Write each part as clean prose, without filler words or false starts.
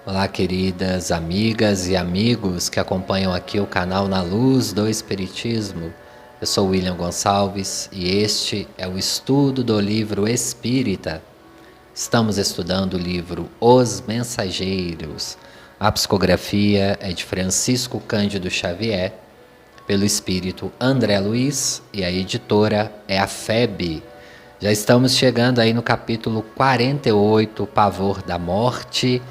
Olá, queridas amigas e amigos que acompanham aqui o canal Na Luz do Espiritismo. Eu sou William Gonçalves e este é o estudo do livro Espírita. Estamos estudando o livro Os Mensageiros. A psicografia é de Francisco Cândido Xavier, pelo espírito André Luiz, e a editora é a FEB. Já estamos chegando aí no capítulo 48, Pavor da Morte,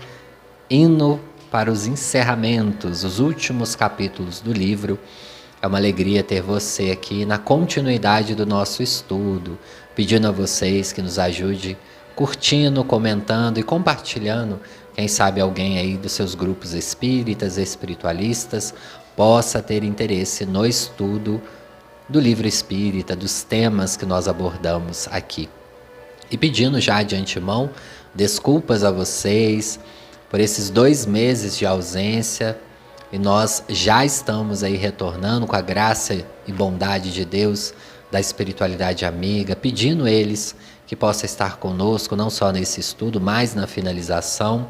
indo para os encerramentos, os últimos capítulos do livro. É uma alegria ter você aqui na continuidade do nosso estudo, pedindo a vocês que nos ajude curtindo, comentando e compartilhando. Quem sabe alguém aí dos seus grupos espíritas, espiritualistas, possa ter interesse no estudo do livro espírita, dos temas que nós abordamos aqui. E pedindo já de antemão desculpas a vocês por esses 2 meses de ausência, e nós já estamos aí retornando com a graça e bondade de Deus, da espiritualidade amiga, pedindo eles que possa estar conosco, não só nesse estudo, mas na finalização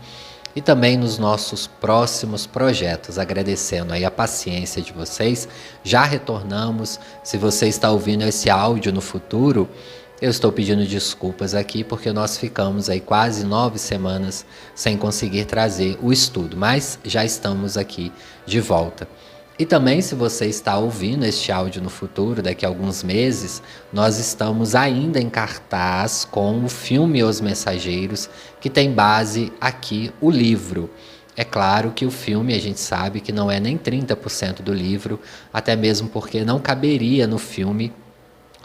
e também nos nossos próximos projetos, agradecendo aí a paciência de vocês. Já retornamos. Se você está ouvindo esse áudio no futuro, eu estou pedindo desculpas aqui porque nós ficamos aí quase 9 semanas sem conseguir trazer o estudo, mas já estamos aqui de volta. E também, se você está ouvindo este áudio no futuro, daqui a alguns meses, nós estamos ainda em cartaz com o filme Os Mensageiros, que tem base aqui o livro. É claro que o filme a gente sabe que não é nem 30% do livro, até mesmo porque não caberia no filme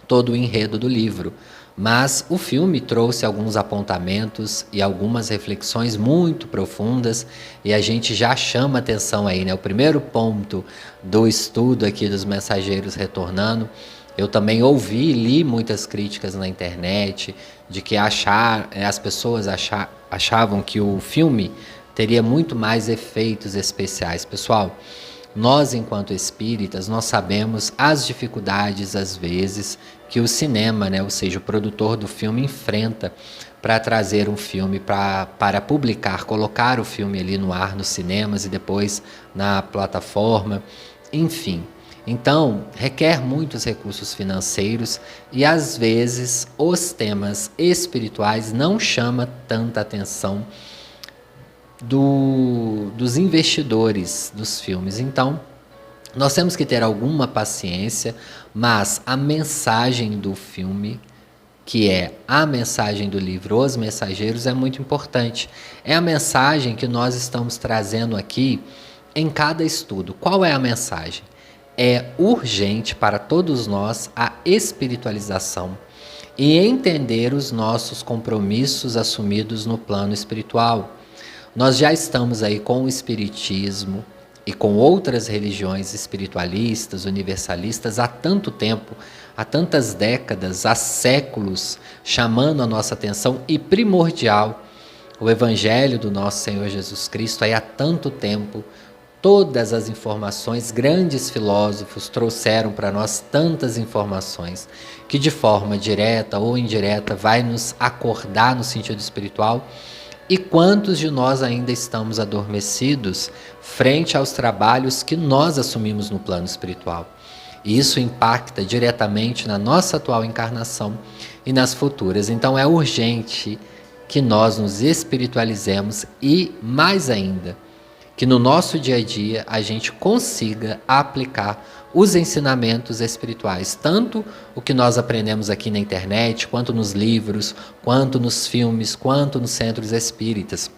todo o enredo do livro. Mas o filme trouxe alguns apontamentos e algumas reflexões muito profundas, e a gente já chama atenção aí, né? O primeiro ponto do estudo aqui dos Mensageiros retornando, eu também ouvi e li muitas críticas na internet de que as pessoas achavam que o filme teria muito mais efeitos especiais. Pessoal, nós, enquanto espíritas, nós sabemos as dificuldades, às vezes, que o cinema, né, ou seja, o produtor do filme enfrenta para trazer um filme para publicar, colocar o filme ali no ar, nos cinemas e depois na plataforma, enfim. Então, requer muitos recursos financeiros e, às vezes, os temas espirituais não chamam tanta atenção dos investidores dos filmes. Então, nós temos que ter alguma paciência, mas a mensagem do filme, que é a mensagem do livro Os Mensageiros, é muito importante. É a mensagem que nós estamos trazendo aqui em cada estudo. Qual é a mensagem? É urgente para todos nós a espiritualização e entender os nossos compromissos assumidos no plano espiritual. Nós já estamos aí com o espiritismo e com outras religiões espiritualistas, universalistas, há tanto tempo, há tantas décadas, há séculos, chamando a nossa atenção, e primordial, o Evangelho do nosso Senhor Jesus Cristo, aí há tanto tempo, todas as informações, grandes filósofos trouxeram para nós tantas informações, que de forma direta ou indireta vai nos acordar no sentido espiritual. E quantos de nós ainda estamos adormecidos frente aos trabalhos que nós assumimos no plano espiritual? E isso impacta diretamente na nossa atual encarnação e nas futuras. Então é urgente que nós nos espiritualizemos e, mais ainda, que no nosso dia a dia a gente consiga aplicar os ensinamentos espirituais, tanto o que nós aprendemos aqui na internet, quanto nos livros, quanto nos filmes, quanto nos centros espíritas.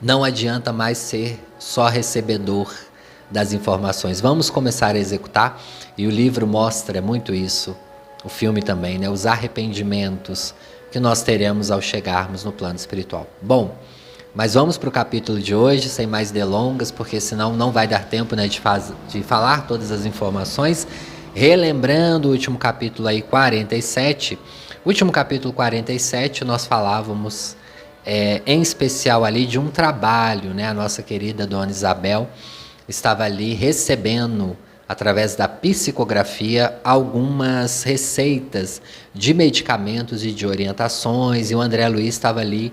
Não adianta mais ser só recebedor das informações. Vamos começar a executar, e o livro mostra muito isso, o filme também, né? Os arrependimentos que nós teremos ao chegarmos no plano espiritual. Bom, mas vamos para o capítulo de hoje, sem mais delongas, porque senão não vai dar tempo, né, de falar todas as informações. Relembrando o último capítulo aí, 47. O último capítulo 47, nós falávamos em especial ali de um trabalho, né? A nossa querida Dona Isabel estava ali recebendo, através da psicografia, algumas receitas de medicamentos e de orientações, e o André Luiz estava ali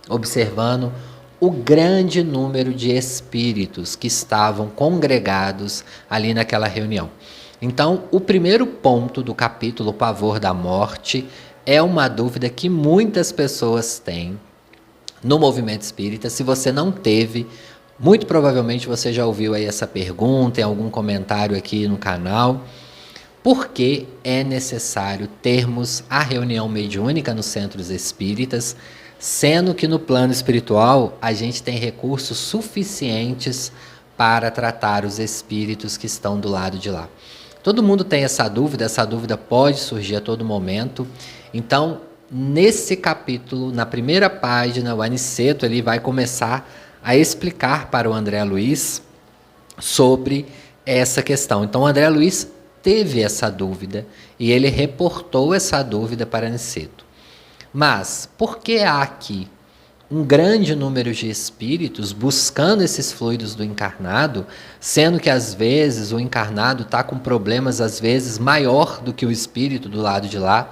observando o grande número de espíritos que estavam congregados ali naquela reunião. Então, o primeiro ponto do capítulo O Pavor da Morte é uma dúvida que muitas pessoas têm no movimento espírita. Se você não teve, muito provavelmente você já ouviu aí essa pergunta em algum comentário aqui no canal. Por que é necessário termos a reunião mediúnica nos centros espíritas, sendo que no plano espiritual a gente tem recursos suficientes para tratar os espíritos que estão do lado de lá? Todo mundo tem essa dúvida pode surgir a todo momento. Então, nesse capítulo, na primeira página, o Aniceto ele vai começar a explicar para o André Luiz sobre essa questão. Então, o André Luiz teve essa dúvida e ele reportou essa dúvida para Aniceto. Mas, por que há aqui um grande número de espíritos buscando esses fluidos do encarnado, sendo que às vezes o encarnado está com problemas às vezes maior do que o espírito do lado de lá,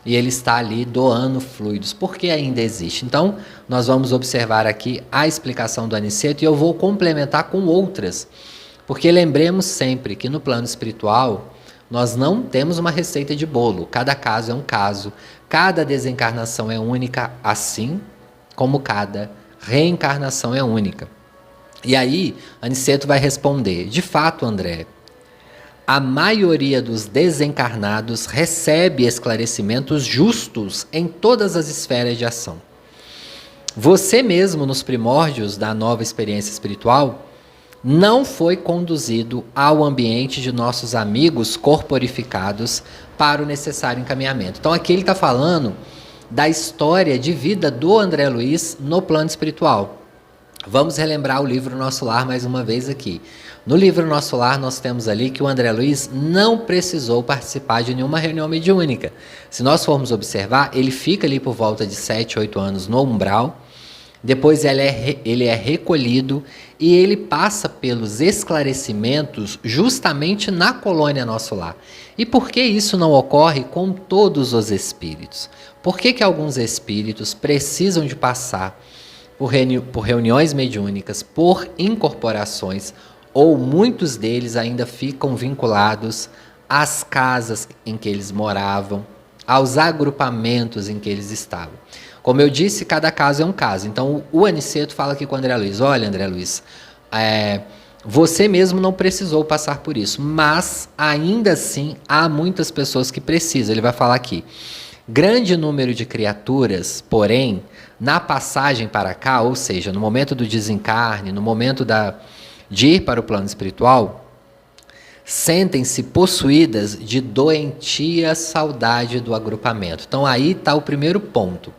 e ele está ali doando fluidos? Por que ainda existe? Então, nós vamos observar aqui a explicação do Aniceto e eu vou complementar com outras, porque lembremos sempre que no plano espiritual nós não temos uma receita de bolo, cada caso é um caso, cada desencarnação é única, assim como cada reencarnação é única. E aí, Aniceto vai responder: de fato, André, a maioria dos desencarnados recebe esclarecimentos justos em todas as esferas de ação. Você mesmo, nos primórdios da nova experiência espiritual, não foi conduzido ao ambiente de nossos amigos corporificados para o necessário encaminhamento. Então aqui ele está falando da história de vida do André Luiz no plano espiritual. Vamos relembrar o livro Nosso Lar mais uma vez aqui. No livro Nosso Lar nós temos ali que o André Luiz não precisou participar de nenhuma reunião mediúnica. Se nós formos observar, ele fica ali por volta de 7, 8 anos no umbral, depois ele é recolhido e ele passa pelos esclarecimentos justamente na colônia Nosso Lar. E por que isso não ocorre com todos os espíritos? Por que alguns espíritos precisam de passar por reuniões mediúnicas, por incorporações, ou muitos deles ainda ficam vinculados às casas em que eles moravam, aos agrupamentos em que eles estavam? Como eu disse, cada caso é um caso. Então, o Aniceto fala aqui com o André Luiz: olha, André Luiz, você mesmo não precisou passar por isso, mas ainda assim há muitas pessoas que precisam. Ele vai falar aqui: grande número de criaturas, porém, na passagem para cá, ou seja, no momento do desencarne, no momento de ir para o plano espiritual, sentem-se possuídas de doentia saudade do agrupamento. Então aí está o primeiro ponto.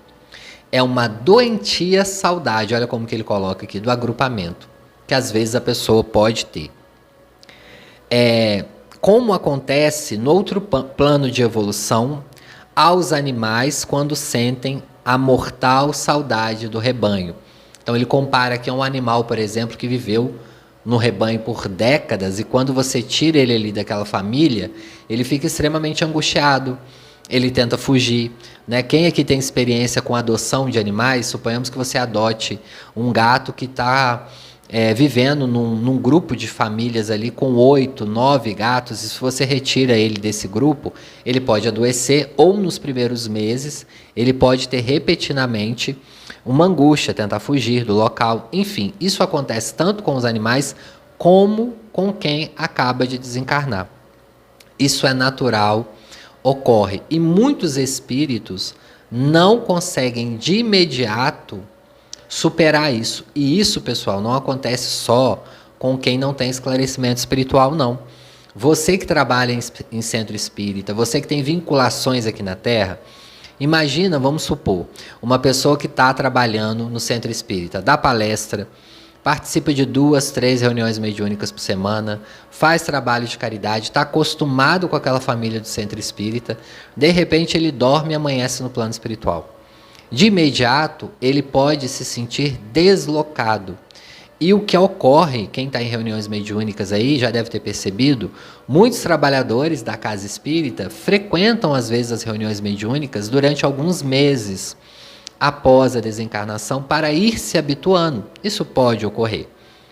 É uma doentia saudade, olha como que ele coloca aqui, do agrupamento, que às vezes a pessoa pode ter. Como acontece no outro plano de evolução aos animais quando sentem a mortal saudade do rebanho. Então ele compara aqui a um animal, por exemplo, que viveu no rebanho por décadas, e quando você tira ele ali daquela família, ele fica extremamente angustiado, ele tenta fugir, né? Quem aqui tem experiência com adoção de animais, suponhamos que você adote um gato que está vivendo num grupo de famílias ali com 8, 9 gatos, e se você retira ele desse grupo, ele pode adoecer, ou nos primeiros meses, ele pode ter repetidamente uma angústia, tentar fugir do local. Enfim, isso acontece tanto com os animais como com quem acaba de desencarnar. Isso é natural, ocorre. E muitos espíritos não conseguem de imediato superar isso. E isso, pessoal, não acontece só com quem não tem esclarecimento espiritual, não. Você que trabalha em centro espírita, você que tem vinculações aqui na Terra, imagina, vamos supor, uma pessoa que está trabalhando no centro espírita, dá palestra, participa de 2, 3 reuniões mediúnicas por semana, faz trabalho de caridade, está acostumado com aquela família do centro espírita, de repente ele dorme e amanhece no plano espiritual. De imediato, ele pode se sentir deslocado. E o que ocorre, quem está em reuniões mediúnicas aí já deve ter percebido, muitos trabalhadores da casa espírita frequentam às vezes as reuniões mediúnicas durante alguns meses, após a desencarnação para ir se habituando. Isso pode ocorrer.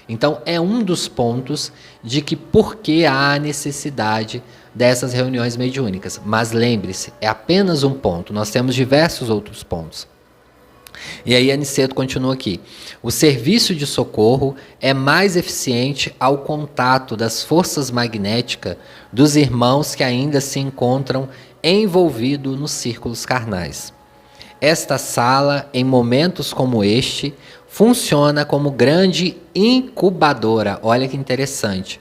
Então, é um dos pontos de que por que há necessidade dessas reuniões mediúnicas. Mas lembre-se, é apenas um ponto, nós temos diversos outros pontos. E aí Aniceto continua aqui. O serviço de socorro é mais eficiente ao contato das forças magnéticas dos irmãos que ainda se encontram envolvidos nos círculos carnais. Esta sala, em momentos como este, funciona como grande incubadora, olha que interessante,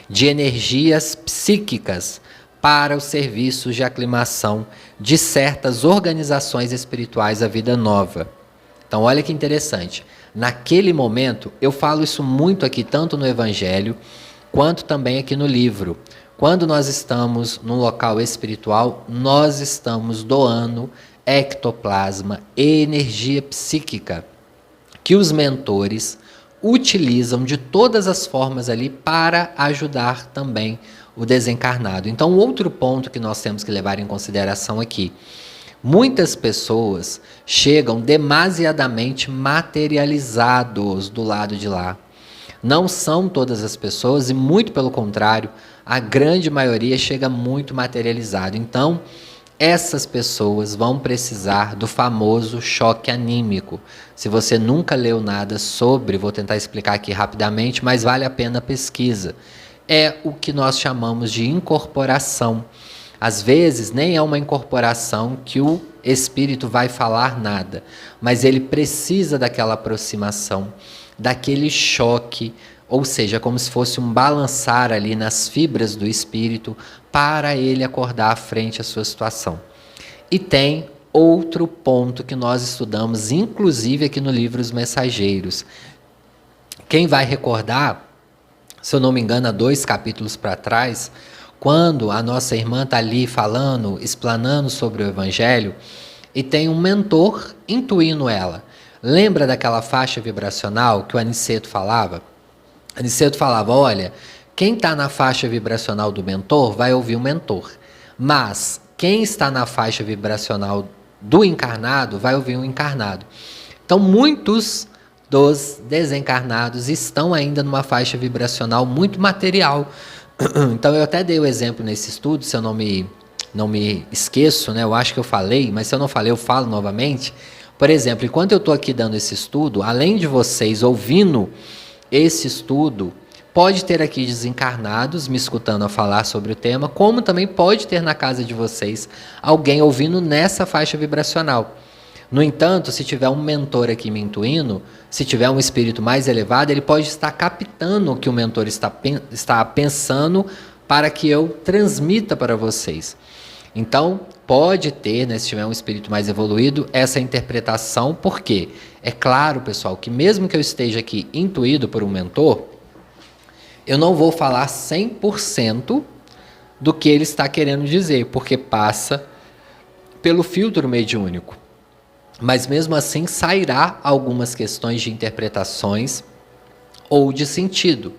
de energias psíquicas para os serviços de aclimação de certas organizações espirituais à vida nova. Então, olha que interessante. Naquele momento, eu falo isso muito aqui, tanto no Evangelho, quanto também aqui no livro. Quando nós estamos num local espiritual, nós estamos doando ectoplasma e energia psíquica que os mentores utilizam de todas as formas ali para ajudar também o desencarnado. Então, outro ponto que nós temos que levar em consideração aqui, muitas pessoas chegam demasiadamente materializados do lado de lá. Não são todas as pessoas e muito pelo contrário, a grande maioria chega muito materializado. Então, essas pessoas vão precisar do famoso choque anímico. Se você nunca leu nada sobre, vou tentar explicar aqui rapidamente, mas vale a pena a pesquisa. É o que nós chamamos de incorporação. Às vezes nem é uma incorporação que o espírito vai falar nada, mas ele precisa daquela aproximação, daquele choque, ou seja, como se fosse um balançar ali nas fibras do espírito para ele acordar frente à sua situação. E tem outro ponto que nós estudamos, inclusive aqui no livro Os Mensageiros. Quem vai recordar, se eu não me engano, há 2 capítulos para trás, quando a nossa irmã está ali falando, explanando sobre o Evangelho, e tem um mentor intuindo ela. Lembra daquela faixa vibracional que o Aniceto falava? Aniceto falava, olha, quem está na faixa vibracional do mentor vai ouvir o mentor, mas quem está na faixa vibracional do encarnado vai ouvir o encarnado. Então, muitos dos desencarnados estão ainda numa faixa vibracional muito material. Então, eu até dei o exemplo nesse estudo, se eu não me esqueço, né? Eu acho que eu falei, mas se eu não falei, eu falo novamente. Por exemplo, enquanto eu estou aqui dando esse estudo, além de vocês ouvindo esse estudo, pode ter aqui desencarnados me escutando a falar sobre o tema, como também pode ter na casa de vocês alguém ouvindo nessa faixa vibracional. No entanto, se tiver um mentor aqui me intuindo, se tiver um espírito mais elevado, ele pode estar captando o que o mentor está pensando para que eu transmita para vocês. Então, pode ter, né, se tiver um espírito mais evoluído, essa interpretação, porque é claro, pessoal, que mesmo que eu esteja aqui intuído por um mentor, eu não vou falar 100% do que ele está querendo dizer, porque passa pelo filtro mediúnico. Mas mesmo assim sairá algumas questões de interpretações ou de sentido.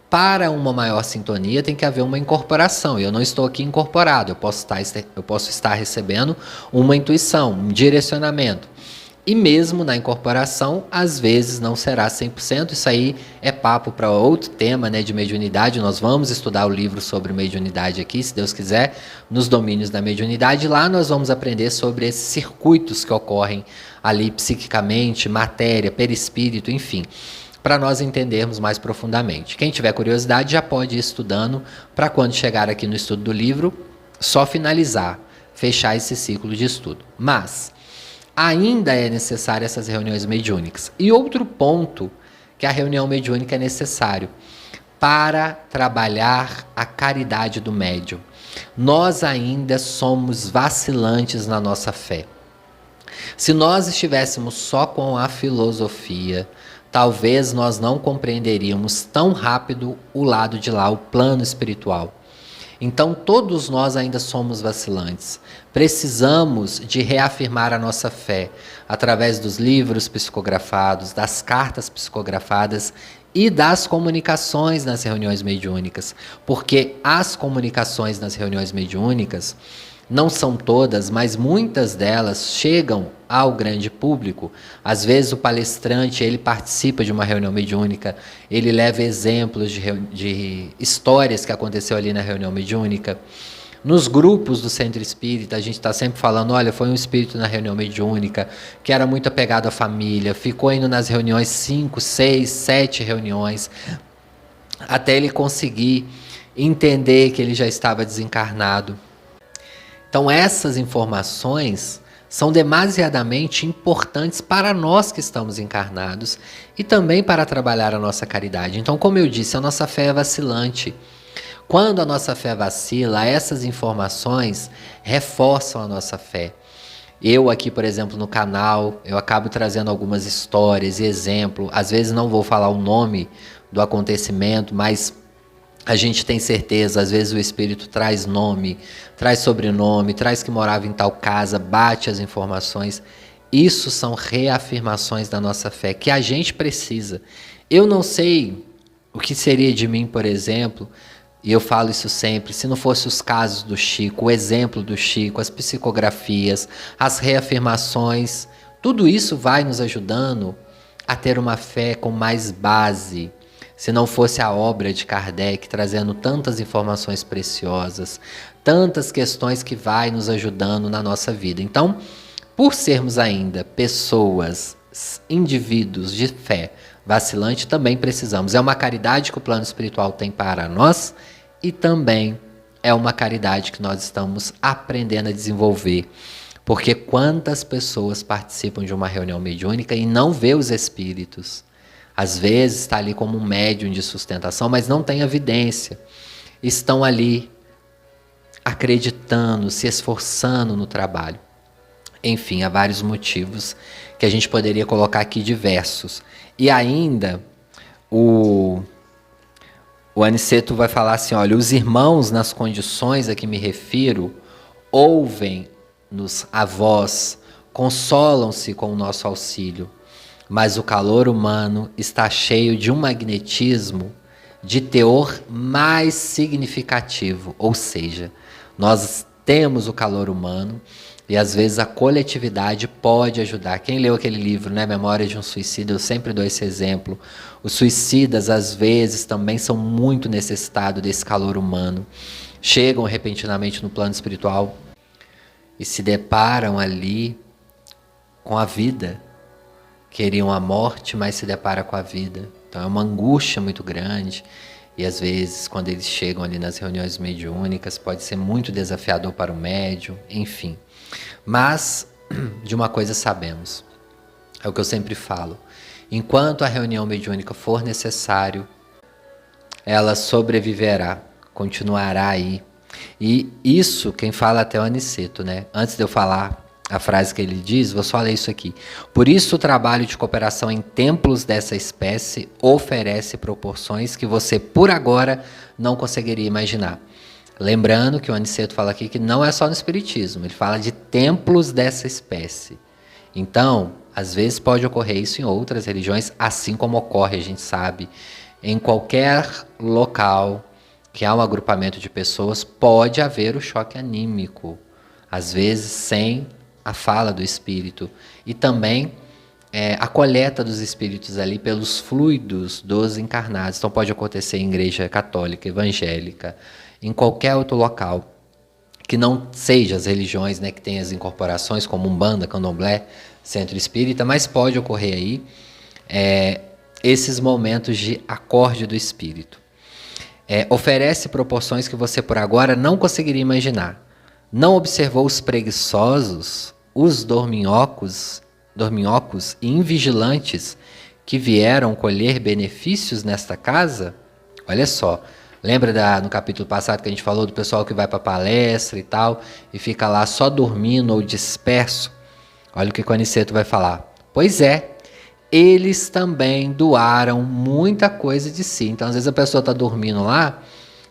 Para uma maior sintonia tem que haver uma incorporação. Eu não estou aqui incorporado, eu posso estar recebendo uma intuição, um direcionamento. E mesmo na incorporação, às vezes não será 100%. Isso aí é papo para outro tema, né, de mediunidade. Nós vamos estudar o livro sobre mediunidade aqui, se Deus quiser, nos domínios da mediunidade. Lá nós vamos aprender sobre esses circuitos que ocorrem ali psiquicamente, matéria, perispírito, enfim, para nós entendermos mais profundamente. Quem tiver curiosidade já pode ir estudando, para quando chegar aqui no estudo do livro, só finalizar, fechar esse ciclo de estudo. Mas ainda é necessário essas reuniões mediúnicas. E outro ponto que a reunião mediúnica é necessário para trabalhar a caridade do médium. Nós ainda somos vacilantes na nossa fé. Se nós estivéssemos só com a filosofia, talvez nós não compreenderíamos tão rápido o lado de lá, o plano espiritual. Então todos nós ainda somos vacilantes. Precisamos de reafirmar a nossa fé através dos livros psicografados, das cartas psicografadas e das comunicações nas reuniões mediúnicas. Porque as comunicações nas reuniões mediúnicas Não são todas, mas muitas delas chegam ao grande público. Às vezes o palestrante, ele participa de uma reunião mediúnica, ele leva exemplos de histórias que aconteceu ali na reunião mediúnica. Nos grupos do Centro Espírita, a gente está sempre falando, olha, foi um espírito na reunião mediúnica, que era muito apegado à família, ficou indo nas reuniões 5, 6, 7 reuniões, até ele conseguir entender que ele já estava desencarnado. Então essas informações são demasiadamente importantes para nós que estamos encarnados e também para trabalhar a nossa caridade. Então, como eu disse, a nossa fé é vacilante. Quando a nossa fé vacila, essas informações reforçam a nossa fé. Eu aqui, por exemplo, no canal, eu acabo trazendo algumas histórias e exemplos. Às vezes não vou falar o nome do acontecimento, mas a gente tem certeza, às vezes o espírito traz nome, traz sobrenome, traz que morava em tal casa, bate as informações. Isso são reafirmações da nossa fé, que a gente precisa. Eu não sei o que seria de mim, por exemplo, e eu falo isso sempre, se não fosse os casos do Chico, o exemplo do Chico, as psicografias, as reafirmações, tudo isso vai nos ajudando a ter uma fé com mais base. Se não fosse a obra de Kardec trazendo tantas informações preciosas, tantas questões que vai nos ajudando na nossa vida. Então, por sermos ainda pessoas, indivíduos de fé vacilante, também precisamos. É uma caridade que o plano espiritual tem para nós e também é uma caridade que nós estamos aprendendo a desenvolver. Porque quantas pessoas participam de uma reunião mediúnica e não vê os espíritos? Às vezes está ali como um médium de sustentação, mas não tem evidência. Estão ali acreditando, se esforçando no trabalho. Enfim, há vários motivos que a gente poderia colocar aqui diversos. E ainda o Aniceto vai falar assim, olha, os irmãos nas condições a que me refiro ouvem-nos a voz, consolam-se com o nosso auxílio. Mas o calor humano está cheio de um magnetismo de teor mais significativo, ou seja, nós temos o calor humano e às vezes a coletividade pode ajudar. Quem leu aquele livro, né, Memória de um Suicida, eu sempre dou esse exemplo. Os suicidas às vezes também são muito necessitados desse calor humano. Chegam repentinamente no plano espiritual e se deparam ali com a vida. Queriam a morte, mas se depara com a vida. Então é uma angústia muito grande. E às vezes, quando eles chegam ali nas reuniões mediúnicas, pode ser muito desafiador para o médium, enfim. Mas, de uma coisa sabemos, é o que eu sempre falo. Enquanto a reunião mediúnica for necessário, ela sobreviverá, continuará aí. E isso, quem fala até é o Aniceto, né? Antes de eu falar a frase que ele diz, vou só ler isso aqui. Por isso o trabalho de cooperação em templos dessa espécie oferece proporções que você, por agora, não conseguiria imaginar. Lembrando que o Aniceto fala aqui que não é só no espiritismo, ele fala de templos dessa espécie. Então, às vezes pode ocorrer isso em outras religiões, assim como ocorre, a gente sabe, em qualquer local que há um agrupamento de pessoas, pode haver o choque anímico, às vezes sem a fala do espírito, e também a coleta dos espíritos ali pelos fluidos dos encarnados. Então pode acontecer em igreja católica, evangélica, em qualquer outro local, que não seja as religiões, né, que tem as incorporações, como Umbanda, Candomblé, Centro Espírita, mas pode ocorrer aí esses momentos de acorde do espírito. Oferece proporções que você por agora não conseguiria imaginar. Não observou os preguiçosos, os dorminhocos e invigilantes que vieram colher benefícios nesta casa? Olha só, lembra no capítulo passado que a gente falou do pessoal que vai para palestra e tal, e fica lá só dormindo ou disperso? Olha o que o Aniceto vai falar. Pois é, eles também doaram muita coisa de si. Então, às vezes a pessoa está dormindo lá,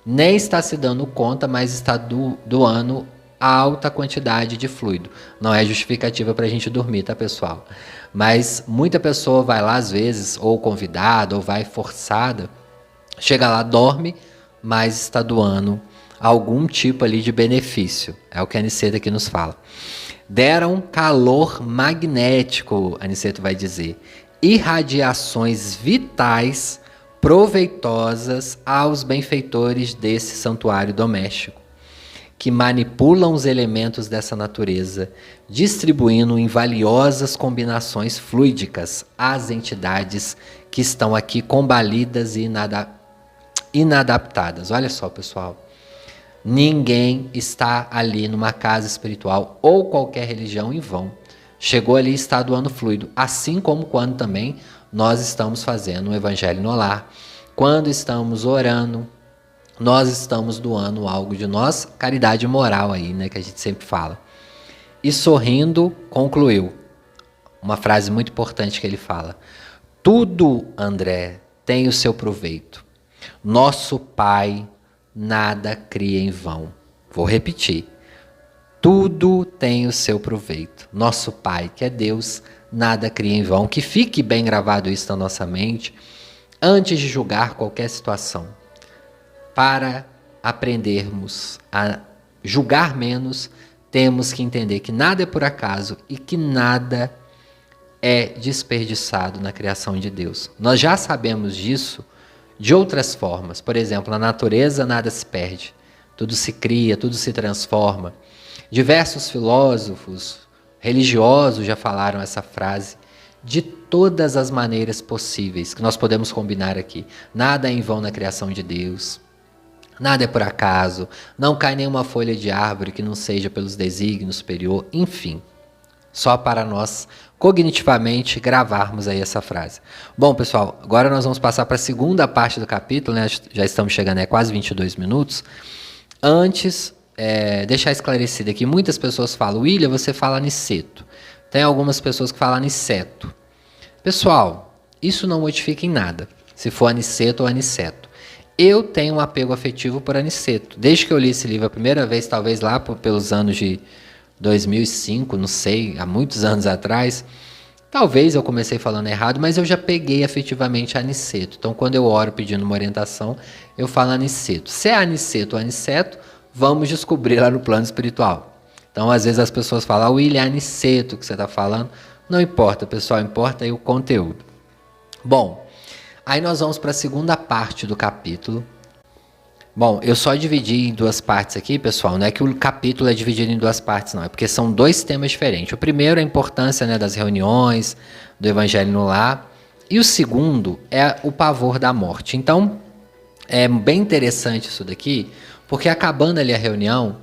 nem está se dando conta, mas está doando alta quantidade de fluido. Não é justificativa para a gente dormir, tá, pessoal? Mas muita pessoa vai lá, às vezes, ou convidada, ou vai forçada, chega lá, dorme, mas está doando algum tipo ali de benefício. É o que Aniceto aqui nos fala. Deram calor magnético, Aniceto vai dizer, e radiações vitais proveitosas aos benfeitores desse santuário doméstico, que manipulam os elementos dessa natureza, distribuindo em valiosas combinações fluídicas às entidades que estão aqui combalidas e inadaptadas. Olha só, pessoal. Ninguém está ali numa casa espiritual ou qualquer religião em vão. Chegou ali e está doando fluido, assim como quando também nós estamos fazendo o Evangelho no Lar. Quando estamos orando, nós estamos doando algo de nós, caridade moral aí, né, que a gente sempre fala. E sorrindo, concluiu. Uma frase muito importante que ele fala. Tudo, André, tem o seu proveito. Nosso Pai nada cria em vão. Vou repetir. Tudo tem o seu proveito. Nosso Pai, que é Deus, nada cria em vão. Que fique bem gravado isso na nossa mente, antes de julgar qualquer situação. Para aprendermos a julgar menos, temos que entender que nada é por acaso e que nada é desperdiçado na criação de Deus. Nós já sabemos disso de outras formas. Por exemplo, na natureza nada se perde. Tudo se cria, tudo se transforma. Diversos filósofos religiosos já falaram essa frase de todas as maneiras possíveis que nós podemos combinar aqui. Nada é em vão na criação de Deus. Nada é por acaso. Não cai nenhuma folha de árvore que não seja pelos desígnios superior. Enfim, só para nós cognitivamente gravarmos aí essa frase. Bom, pessoal, agora nós vamos passar para a segunda parte do capítulo, né? Já estamos chegando a quase 22 minutos. Antes, deixar esclarecido aqui, muitas pessoas falam, William, você fala Aniceto. Tem algumas pessoas que falam Aniceto. Pessoal, isso não modifica em nada, se for Aniceto ou Aniceto. Eu tenho um apego afetivo por Aniceto. Desde que eu li esse livro a primeira vez, talvez lá pelos anos de 2005, não sei, há muitos anos atrás, talvez eu comecei falando errado, mas eu já peguei afetivamente Aniceto. Então, quando eu oro pedindo uma orientação, eu falo Aniceto. Se é Aniceto ou Aniceto, vamos descobrir lá no plano espiritual. Então, às vezes as pessoas falam, William, é Aniceto que você está falando. Não importa, pessoal, importa aí o conteúdo. Bom, aí nós vamos para a segunda parte do capítulo. Bom, eu só dividi em duas partes aqui, pessoal. Não é que o capítulo é dividido em duas partes, não. É porque são dois temas diferentes. O primeiro é a importância, né, das reuniões, do Evangelho no Lar. E o segundo é o pavor da morte. Então, é bem interessante isso daqui, porque acabando ali a reunião,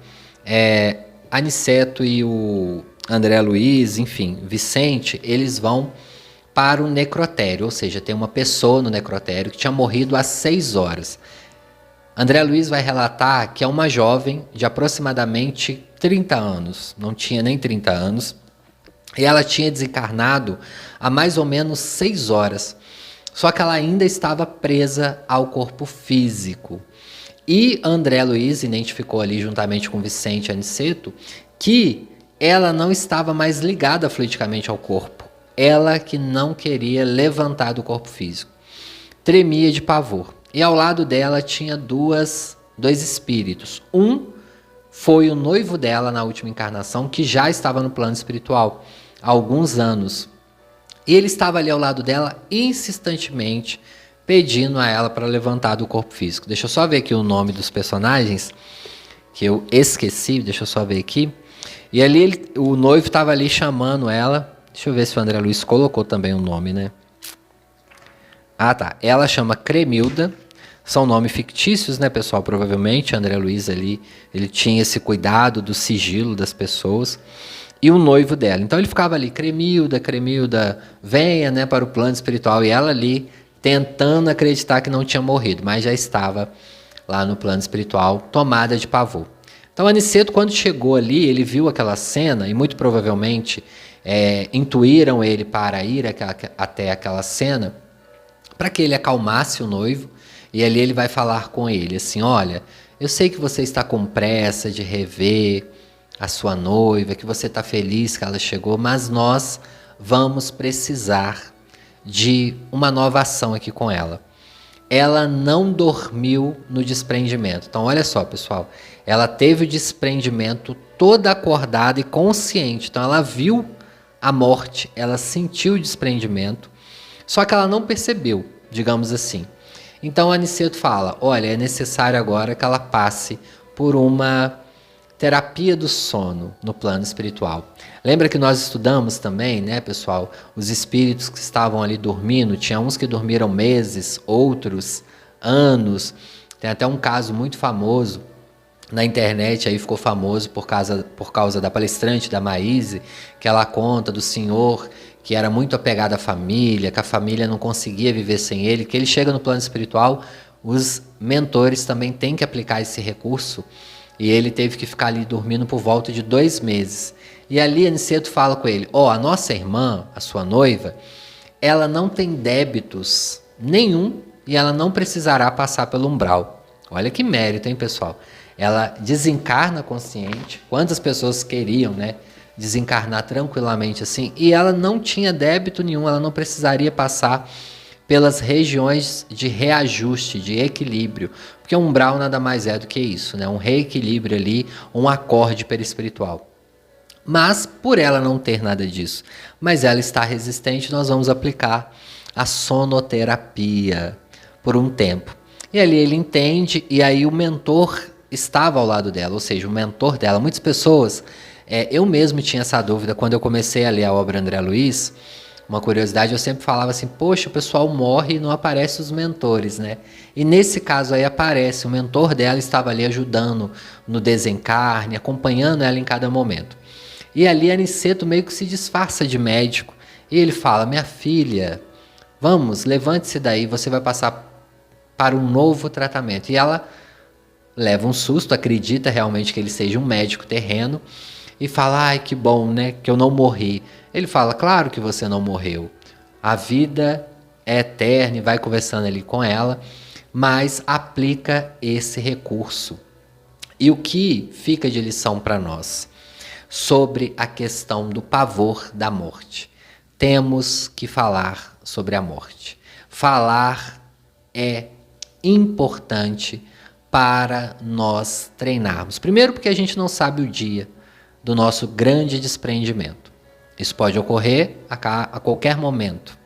Aniceto e o André Luiz, enfim, Vicente, eles vão para o necrotério. Ou seja, tem uma pessoa no necrotério que tinha morrido há 6 horas. André Luiz vai relatar que é uma jovem de aproximadamente 30 anos, não tinha nem 30 anos, e ela tinha desencarnado há mais ou menos 6 horas, só que ela ainda estava presa ao corpo físico. E André Luiz identificou ali, juntamente com Vicente Aniceto, que ela não estava mais ligada fluidicamente ao corpo, ela que não queria levantar do corpo físico, tremia de pavor. E ao lado dela tinha dois espíritos. Um foi o noivo dela na última encarnação, que já estava no plano espiritual há alguns anos. E ele estava ali ao lado dela insistentemente, pedindo a ela para levantar do corpo físico. Deixa eu só ver aqui o nome dos personagens, que eu esqueci, deixa eu só ver aqui. E ali o noivo estava ali chamando ela. Deixa eu ver se o André Luiz colocou também o nome, né? Ah, tá. Ela chama Cremilda. São nomes fictícios, né, pessoal? Provavelmente André Luiz ali, ele tinha esse cuidado do sigilo das pessoas. E o noivo dela. Então ele ficava ali, Cremilda, venha, né, para o plano espiritual. E ela ali tentando acreditar que não tinha morrido, mas já estava lá no plano espiritual, tomada de pavor. Então Aniceto, quando chegou ali, ele viu aquela cena e muito provavelmente intuíram ele para ir até aquela cena, para que ele acalmasse o noivo, e ali ele vai falar com ele, assim, olha, eu sei que você está com pressa de rever a sua noiva, que você está feliz que ela chegou, mas nós vamos precisar de uma nova ação aqui com ela. ela não dormiu no desprendimento. Então, olha só, pessoal. Ela teve o desprendimento toda acordada e consciente. Então, ela viu a morte, ela sentiu o desprendimento, só que ela não percebeu, digamos assim. Então, Aniceto fala, olha, é necessário agora que ela passe por uma terapia do sono no plano espiritual. Lembra que nós estudamos também, né, pessoal, os espíritos que estavam ali dormindo, tinha uns que dormiram meses, outros anos. Tem até um caso muito famoso na internet, aí ficou famoso por causa da palestrante da Maíse, que ela conta do senhor que era muito apegado à família, que a família não conseguia viver sem ele, que ele chega no plano espiritual, os mentores também têm que aplicar esse recurso, e ele teve que ficar ali dormindo por volta de 2 meses. E ali Aniceto fala com ele, a nossa irmã, a sua noiva, ela não tem débitos nenhum e ela não precisará passar pelo umbral. Olha que mérito, hein, pessoal? Ela desencarna consciente. Quantas pessoas queriam, né, desencarnar tranquilamente assim? E ela não tinha débito nenhum, ela não precisaria passar pelas regiões de reajuste, de equilíbrio. Porque o umbral nada mais é do que isso, né? Um reequilíbrio ali, um acorde perispiritual. Mas, por ela não ter nada disso, mas ela está resistente, nós vamos aplicar a sonoterapia por um tempo. E ali ele entende, e aí o mentor estava ao lado dela, ou seja, o mentor dela. Muitas pessoas, eu mesmo tinha essa dúvida quando eu comecei a ler a obra André Luiz. Uma curiosidade, eu sempre falava assim, poxa, o pessoal morre e não aparece os mentores, né? E nesse caso aí aparece, o mentor dela estava ali ajudando no desencarne, acompanhando ela em cada momento. E ali Aniceto meio que se disfarça de médico, e ele fala, minha filha, vamos, levante-se daí, você vai passar para um novo tratamento. E ela leva um susto, acredita realmente que ele seja um médico terreno, e fala, ai que bom, né, que eu não morri. Ele fala, claro que você não morreu. A vida é eterna, e vai conversando ali com ela, mas aplica esse recurso. E o que fica de lição para nós? Sobre a questão do pavor da morte. Temos que falar sobre a morte. Falar é importante para nós treinarmos. Primeiro porque a gente não sabe o dia do nosso grande desprendimento. Isso pode ocorrer a qualquer momento.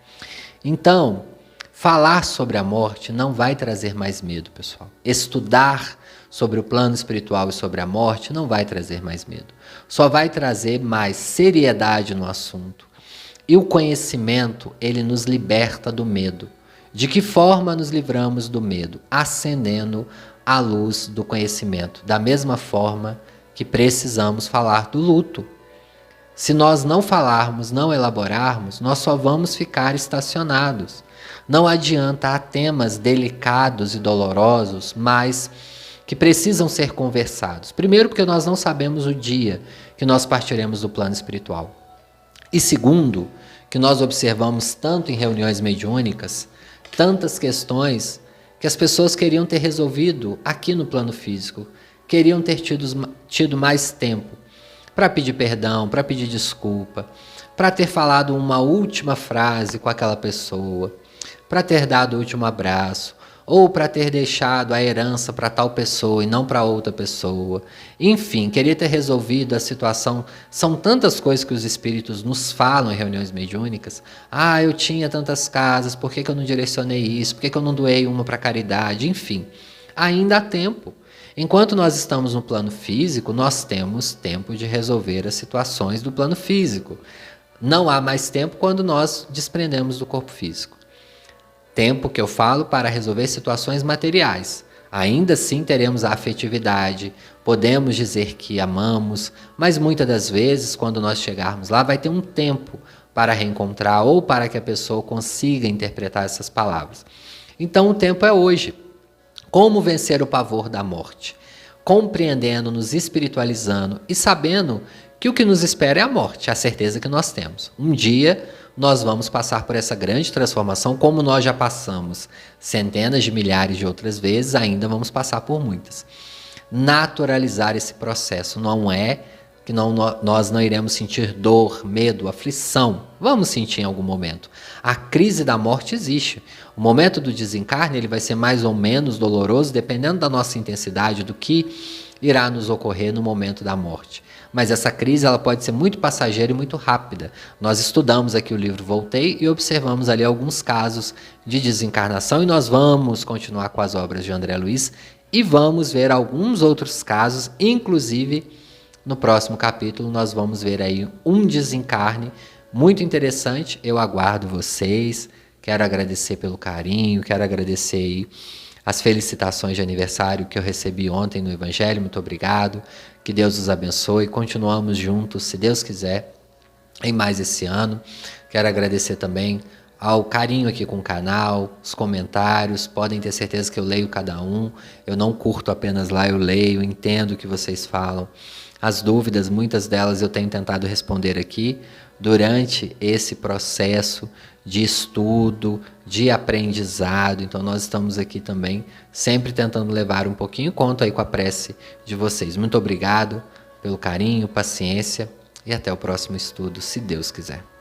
Então, falar sobre a morte não vai trazer mais medo, pessoal. Estudar sobre o plano espiritual e sobre a morte não vai trazer mais medo. Só vai trazer mais seriedade no assunto. E o conhecimento, ele nos liberta do medo. De que forma nos livramos do medo? Acendendo a luz do conhecimento. Da mesma forma que precisamos falar do luto. Se nós não falarmos, não elaborarmos, nós só vamos ficar estacionados. Não adianta, há temas delicados e dolorosos, mas que precisam ser conversados. Primeiro, porque nós não sabemos o dia que nós partiremos do plano espiritual. E segundo, que nós observamos tanto em reuniões mediúnicas, tantas questões que as pessoas queriam ter resolvido aqui no plano físico, queriam ter tido mais tempo para pedir perdão, para pedir desculpa, para ter falado uma última frase com aquela pessoa, para ter dado o último abraço, ou para ter deixado a herança para tal pessoa e não para outra pessoa. Enfim, queria ter resolvido a situação. São tantas coisas que os espíritos nos falam em reuniões mediúnicas. Ah, eu tinha tantas casas, por que eu não direcionei isso? Por que eu não doei uma para caridade? Enfim, ainda há tempo. Enquanto nós estamos no plano físico, nós temos tempo de resolver as situações do plano físico. Não há mais tempo quando nós desprendemos do corpo físico. Tempo que eu falo para resolver situações materiais. Ainda assim teremos a afetividade, podemos dizer que amamos, mas muitas das vezes, quando nós chegarmos lá, vai ter um tempo para reencontrar ou para que a pessoa consiga interpretar essas palavras. Então o tempo é hoje. Como vencer o pavor da morte? Compreendendo, nos espiritualizando e sabendo que o que nos espera é a morte, a certeza que nós temos. Um dia nós vamos passar por essa grande transformação, como nós já passamos centenas de milhares de outras vezes, ainda vamos passar por muitas. Naturalizar esse processo não é que nós não iremos sentir dor, medo, aflição. Vamos sentir em algum momento. A crise da morte existe. O momento do desencarne ele vai ser mais ou menos doloroso, dependendo da nossa intensidade, do que irá nos ocorrer no momento da morte. Mas essa crise ela pode ser muito passageira e muito rápida. Nós estudamos aqui o livro Voltei e observamos ali alguns casos de desencarnação e nós vamos continuar com as obras de André Luiz e vamos ver alguns outros casos, inclusive no próximo capítulo nós vamos ver aí um desencarne muito interessante. Eu aguardo vocês, quero agradecer pelo carinho, quero agradecer aí as felicitações de aniversário que eu recebi ontem no Evangelho, muito obrigado, que Deus os abençoe, continuamos juntos, se Deus quiser, em mais esse ano. Quero agradecer também ao carinho aqui com o canal, os comentários, podem ter certeza que eu leio cada um, eu não curto apenas lá, eu leio, entendo o que vocês falam. As dúvidas, muitas delas eu tenho tentado responder aqui durante esse processo de estudo, de aprendizado. Então nós estamos aqui também sempre tentando levar um pouquinho conto aí com a prece de vocês. Muito obrigado pelo carinho, paciência e até o próximo estudo, se Deus quiser.